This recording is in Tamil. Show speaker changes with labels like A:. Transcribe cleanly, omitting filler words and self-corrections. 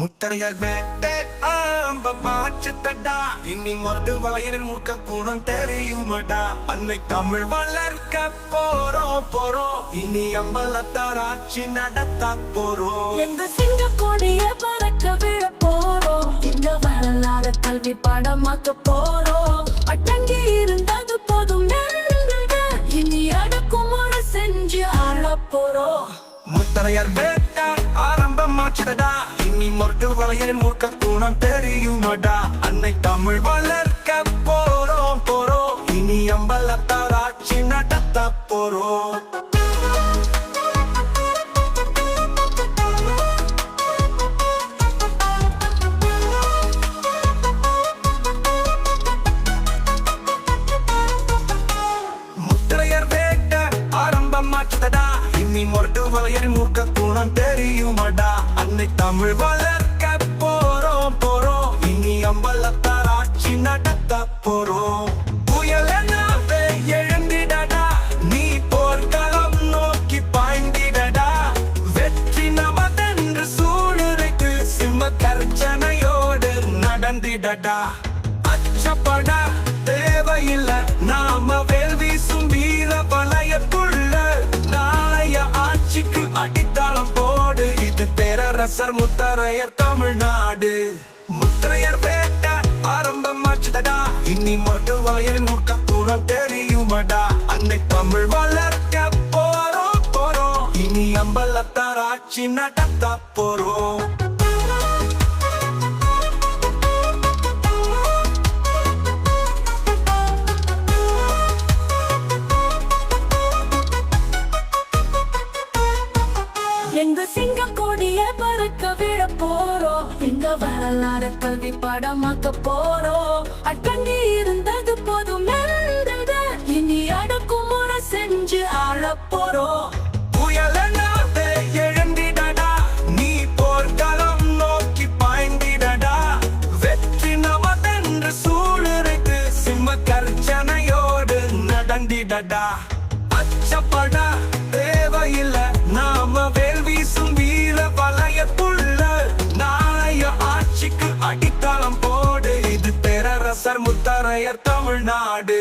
A: முத்தரையர் வேட்டை மாற்றத்தடா இனி மொட்டு வளையரின் முக்க குணம் தெரியுமடா அன்னை தமிழ் வளர்க்க போறோம் இனி அம்பலத்தார் ஆட்சி நடத்த போறோம்.
B: எங்க சிங்க கொடிய பறக்க விழ போறோம். இந்த வரலாறு கல்வி பாடமாக்க போறோம். அட்டங்கி இருந்தது போதும் இனி அடக்குமுறை செஞ்சு ஆள போறோம்.
A: முத்தரையர் வேட்டை ஆரம்பமாச்சதடா இனி மொட்டு வளையரின் முக்க குணம் தெரியுமடா அன்னை தமிழ் வளர்க்க போறோம் இனி அம்பலத்தார் ஆட்சி நடத்த போறோம். முத்தரையர் வேட்டை ஆரம்பமாச்சதடா இனி மொட்டு வளையரின் முக்க குணம் தெரியுமடா அன்னை தமிழ் வளர்க்க போறோம் இனி அம்பலத்தார் ஆட்சி நடத்த போறோம். புயலனாவே எழுந்திடடா நீ போர்க்களம் நோக்கி பாய்ந்திடடா வெற்றி நமதென்று சூழ்நிலைக்கு சிம்ம கர்ஜனையோடு நடந்திடடா. அச்சப்பட தேவையில்லை நாம வேல் வீசும் வீர வலயத்துள்ள நாளைய ஆட்சிக்கு அடித்தளம் போடு இது பேரரசர் முத்தரையர் தமிழ்நாடு. முத்தரையர் வேட்டை ஆரம்பமாச்சதடா இனி மொட்டு வளையரின் முக்க குணம் தெரியுமடா அன்னை தமிழ் வளர்க்க போறோம் இனி அம்பலத்தார் ஆட்சி நடத்த போறோம்.
B: எங்க சிங்க கொடிய பறக்க விழ போறோம். எங்க வரலாறு கல்வி பாடமாக்க போறோம். அட்டங்கி இருந்தது போதும் இனி அடக்குமுறை செஞ்சு ஆள போறோம்.
A: புயலனாவே எழுந்திடடா நீ போர்க்களம் நோக்கி பாய்ந்திடடா வெற்றி நமதென்று சூழ்நிலைக்கு சிம்ம கர்ஜனையோடு நடந்திடடா. அச்சப்பட தேவையில்லை நாம வேல் வீசும் வீர வலயத்துள்ள நாளைய ஆட்சிக்கு அடித்தளம் போடு இது பேரரசர் முத்தரையர் தமிழ்நாடு.